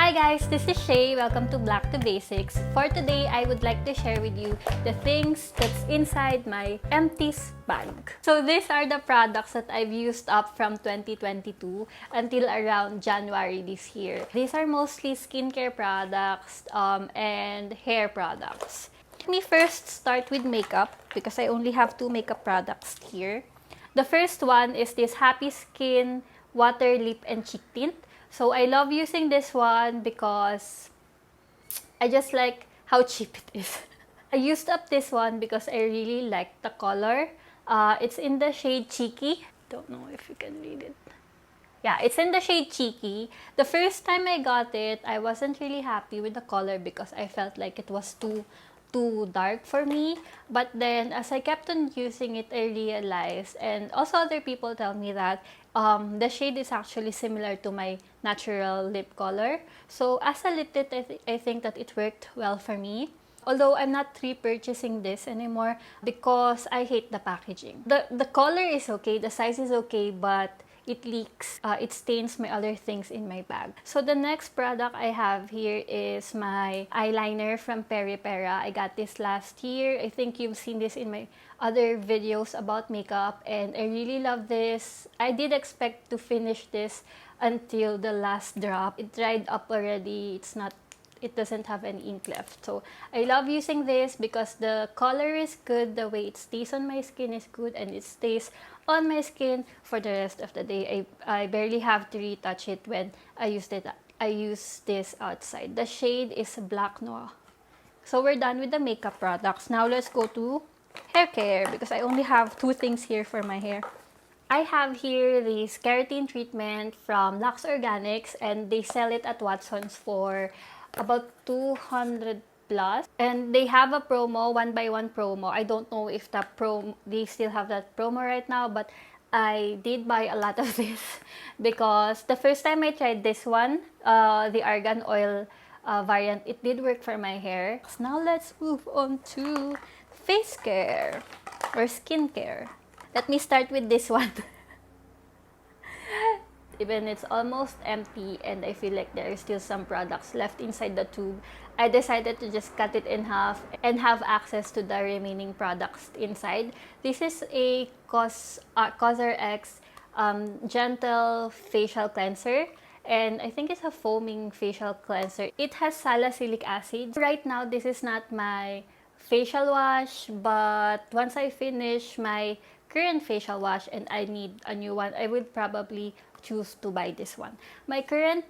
Hi guys, this is Shay. Welcome to Black to Basics. For today, I would like to share with you the things that's inside my Empties bag. So these are the products that I've used up from 2022 until around January this year. These are mostly skincare products and hair products. Let me first start with makeup because I only have two makeup products here. The first one is this Happy Skin Water Lip and Cheek Tint. So I love using this one because I just like how cheap it is. I used up this one because I really like the color. It's in the shade Cheeky. Don't know if you can read it. Yeah, it's in the shade Cheeky. The first time I got it, I wasn't really happy with the color because I felt like it was too dark for me. But then as I kept on using it, I realized, and also other people tell me that the shade is actually similar to my natural lip color. So as a lip tint, I think that it worked well for me. Although I'm not repurchasing this anymore because I hate the packaging. The color is okay, the size is okay, but it leaks, it stains my other things in my bag. So the next product I have here is my eyeliner from Peripera. I got this last year. I think you've seen this in my other videos about makeup and I really love this. I did expect to finish this until the last drop. It dried up already. It doesn't have any ink left. So I love using this because the color is good, the way it stays on my skin is good, and it stays on my skin for the rest of the day. I barely have to retouch it when I use this outside. The shade is Black Noir. So we're done with the makeup products. Now let's go to hair care because I only have two things here for my hair. I have here this keratin treatment from Lux Organix and they sell it at Watson's for about 200 plus, and they have a promo, 1-buy-1 promo. I don't know if they still have that promo right now, but I did buy a lot of this because the first time I tried this one, the argan oil variant, it did work for my hair. So now let's move on to face care or skincare. Let me start with this one. Even it's almost empty and I feel like there are still some products left inside the tube, I decided to just cut it in half and have access to the remaining products inside. This is a CosRX gentle facial cleanser, and I think it's a foaming facial cleanser. It has salicylic acid. Right now, this is not my facial wash, but once I finish my current facial wash and I need a new one, I would probably choose to buy this one. My current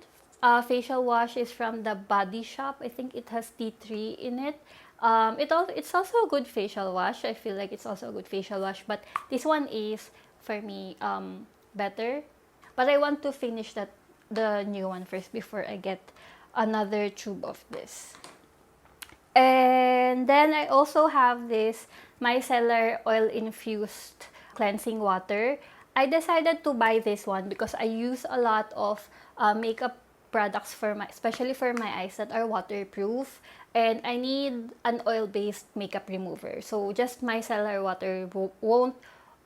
facial wash is from the Body Shop. I think it has tea tree in it. It's also a good facial wash. I feel like it's also a good facial wash, but this one is for me better. But I want to finish the new one first before I get another tube of this. And then I also have this micellar oil infused cleansing water. I decided to buy this one because I use a lot of makeup products especially for my eyes that are waterproof, and I need an oil-based makeup remover. So just micellar water won't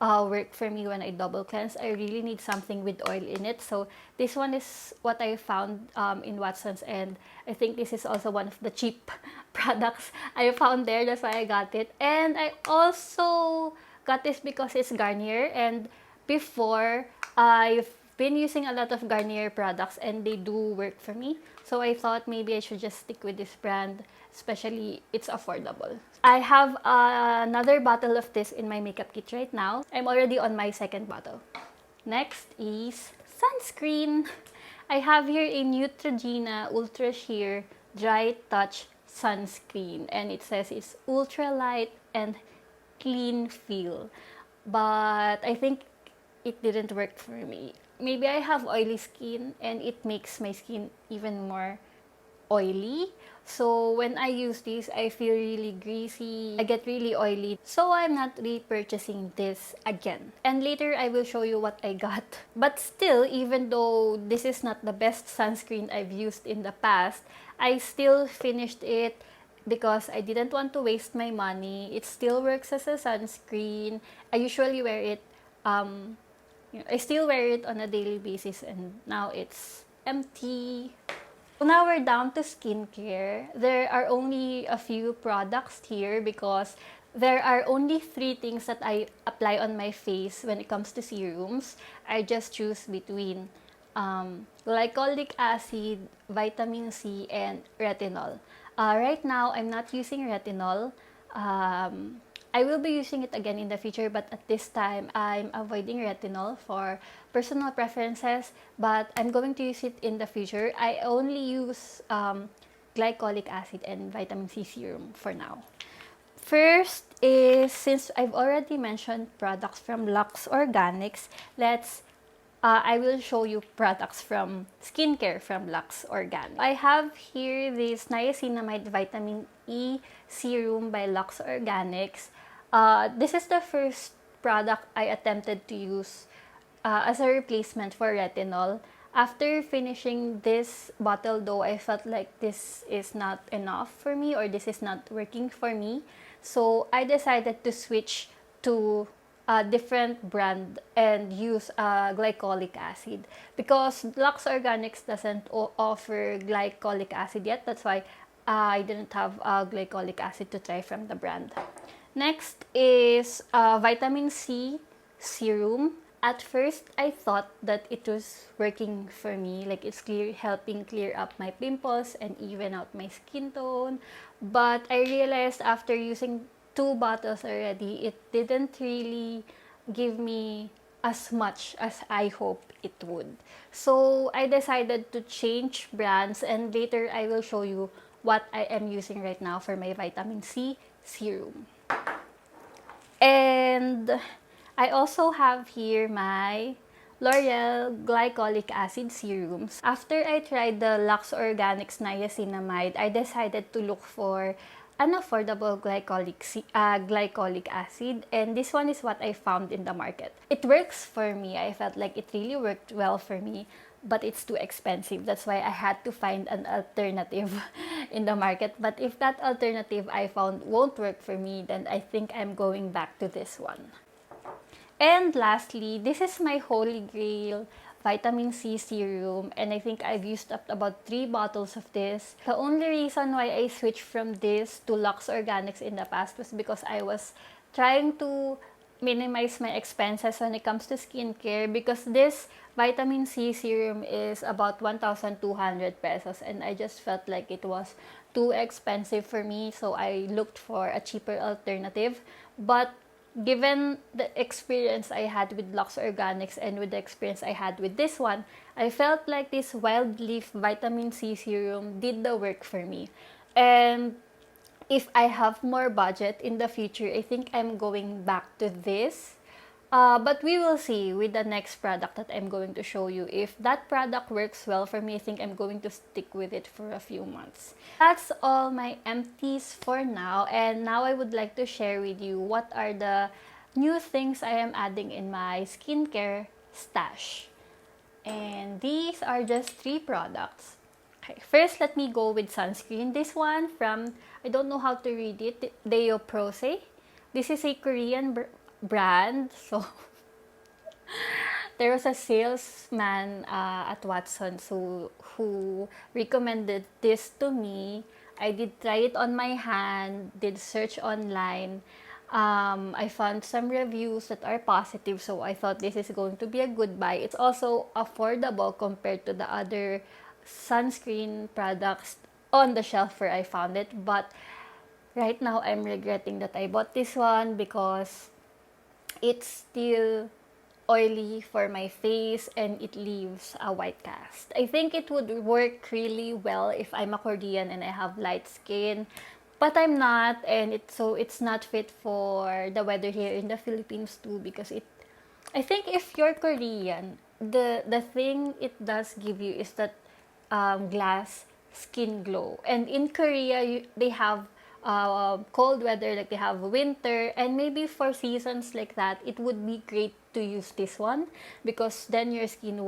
work for me when I double cleanse. I really need something with oil in it. So this one is what I found in Watson's, and I think this is also one of the cheap products I found there. That's why I got it. And I also got this because it's Garnier, and before I've been using a lot of Garnier products and they do work for me. So I thought maybe I should just stick with this brand, especially it's affordable. I have another bottle of this in my makeup kit right now. I'm already on my second bottle. Next is sunscreen. I have here a Neutrogena Ultra Sheer Dry Touch Sunscreen, and it says it's ultra light and clean feel. But I think it didn't work for me. Maybe I have oily skin and it makes my skin even more oily. So when I use this, I feel really greasy. I get really oily. So I'm not repurchasing this again. And later I will show you what I got. But still, even though this is not the best sunscreen I've used in the past, I still finished it because I didn't want to waste my money. It still works as a sunscreen. I usually wear it I still wear it on a daily basis, and now it's empty. Now we're down to skincare. There are only a few products here because there are only 3 things that I apply on my face when it comes to serums. I just choose between glycolic acid, vitamin C, and retinol. Right now, I'm not using retinol. I will be using it again in the future, but at this time, I'm avoiding retinol for personal preferences, but I'm going to use it in the future. I only use glycolic acid and vitamin C serum for now. First is, since I've already mentioned products from Lux Organix, I will show you products from skincare from Lux Organix. I have here this niacinamide vitamin E serum by Lux Organix. This is the first product I attempted to use as a replacement for retinol. After finishing this bottle though, I felt like this is not enough for me, or this is not working for me. So I decided to switch to a different brand and use glycolic acid, because Lux Organix doesn't offer glycolic acid yet. That's why I didn't have glycolic acid to try from the brand. Next is vitamin C serum. At first, I thought that it was working for me, like it's helping clear up my pimples and even out my skin tone. But I realized after using 2 bottles already, it didn't really give me as much as I hoped it would. So I decided to change brands, and later I will show you what I am using right now for my vitamin C serum. And I also have here my L'Oreal Glycolic Acid Serums. After I tried the Lux Organix Niacinamide, I decided to look for an affordable glycolic acid, and this one is what I found in the market. It works for me. I felt like it really worked well for me, but it's too expensive. That's why I had to find an alternative in the market. But if that alternative I found won't work for me, then I think I'm going back to this one. And lastly, this is my holy grail vitamin C serum, and I think I've used up about 3 bottles of this. The only reason why I switched from this to Lux Organix in the past was because I was trying to minimize my expenses when it comes to skincare, because this vitamin C serum is about 1,200 pesos, and I just felt like it was too expensive for me, so I looked for a cheaper alternative. But given the experience I had with Lux Organix and with the experience I had with this one, I felt like this wild leaf vitamin C serum did the work for me. And if I have more budget in the future, I think I'm going back to this. But we will see with the next product that I'm going to show you. If that product works well for me, I think I'm going to stick with it for a few months. That's all my empties for now. And now I would like to share with you what are the new things I am adding in my skincare stash. And these are just 3 products. Okay, first let me go with sunscreen. This one from, I don't know how to read it, Deo Prose. This is a Korean brand. So there was a salesman at Watson's who recommended this to me. I did try it on my hand, did search online. I found some reviews that are positive, so I thought this is going to be a good buy. It's also affordable compared to the other sunscreen products on the shelf where I found it. But right now, I'm regretting that I bought this one because it's still oily for my face and it leaves a white cast. I think it would work really well if I'm a Korean and I have light skin, but I'm not, and it's not fit for the weather here in the Philippines too, because I think if you're Korean, the thing it does give you is that glass skin glow. And in Korea, they have cold weather, like they have winter, and maybe for seasons like that, it would be great to use this one because then your skin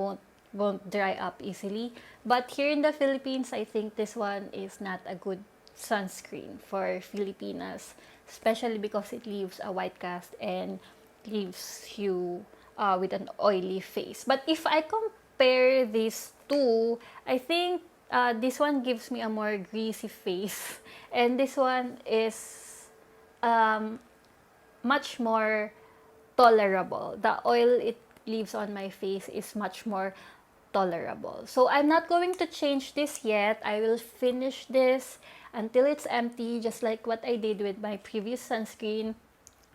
won't dry up easily. But here in the Philippines, I think this one is not a good sunscreen for Filipinas, especially because it leaves a white cast and leaves you with an oily face. But if I compare these two, I think This one gives me a more greasy face. And this one is um, much more tolerable. The oil it leaves on my face is much more tolerable. So I'm not going to change this yet. I will finish this until it's empty, just like what I did with my previous sunscreen.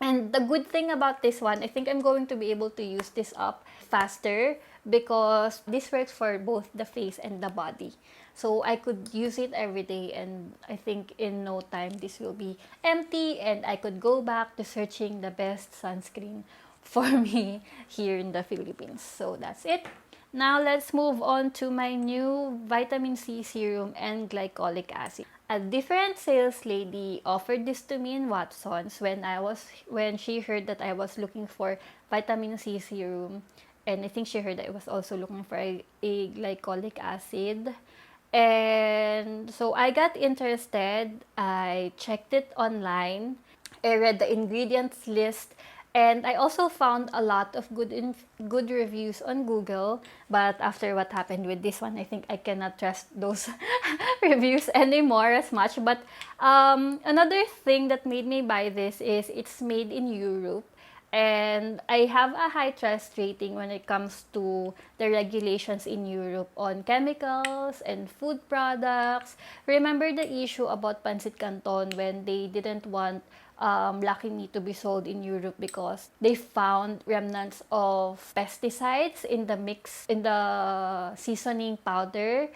And the good thing about this one, I think I'm going to be able to use this up faster because this works for both the face and the body. So I could use it every day, and I think in no time this will be empty and I could go back to searching the best sunscreen for me here in the Philippines. So that's it. Now let's move on to my new vitamin C serum and glycolic acid. A different sales lady offered this to me in Watson's when she heard that I was looking for vitamin C serum, and I think she heard that I was also looking for a glycolic acid. And so I got interested. I checked it online. I read the ingredients list, and I also found a lot of good reviews on Google. But after what happened with this one, I think I cannot trust those reviews anymore as much. But another thing that made me buy this is it's made in Europe. And I have a high trust rating when it comes to the regulations in Europe on chemicals and food products. Remember the issue about Pancit Canton when they didn't want Lucky Me to be sold in Europe because they found remnants of pesticides in the mix, in the seasoning powder.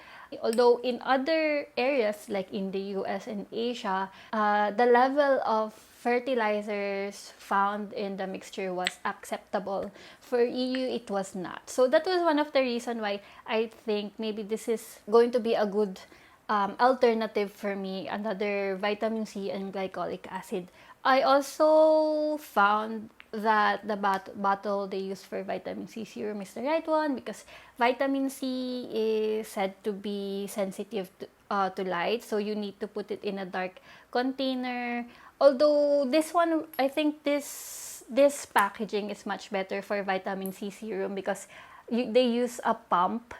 Although in other areas like in the US and Asia, the level of fertilizers found in the mixture was acceptable. For EU, it was not. So that was one of the reasons why I think maybe this is going to be a good alternative for me, another vitamin C and glycolic acid. I also found that the bottle they use for vitamin C serum is the right one because vitamin C is said to be sensitive to light, so you need to put it in a dark container. Although this one, I think this packaging is much better for vitamin C serum because they use a pump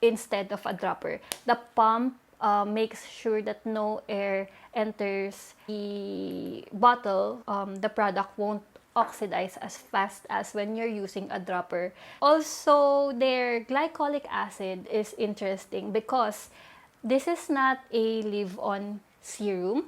instead of a dropper. The pump makes sure that no air enters the bottle. The product won't oxidize as fast as when you're using a dropper. Also, their glycolic acid is interesting because this is not a leave-on serum.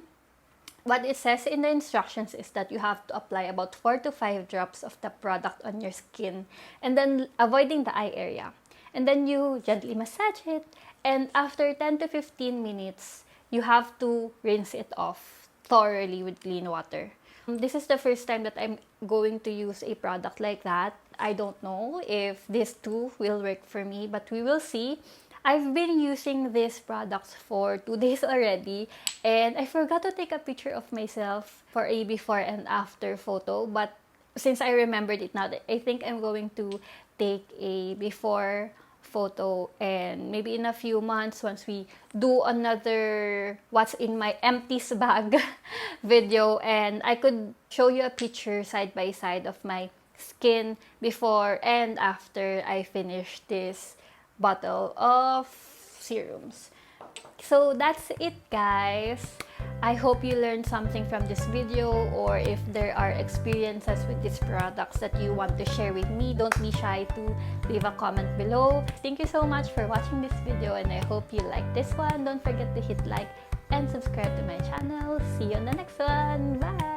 What it says in the instructions is that you have to apply about 4 to 5 drops of the product on your skin and then avoiding the eye area. And then you gently massage it, and after 10 to 15 minutes, you have to rinse it off thoroughly with clean water. This is the first time that I'm going to use a product like that. I don't know if this too will work for me, but we will see. I've been using these products for 2 days already, and I forgot to take a picture of myself for a before and after photo, but since I remembered it now, I think I'm going to take a before photo, and maybe in a few months once we do another what's in my empties bag video, and I could show you a picture side by side of my skin before and after I finish this bottle of serums. So that's it, guys. I hope you learned something from this video, or if there are experiences with these products that you want to share with me, don't be shy to leave a comment below. Thank you so much for watching this video, and I hope you like this one. Don't forget to hit like and subscribe to my channel. See you on the next one. Bye!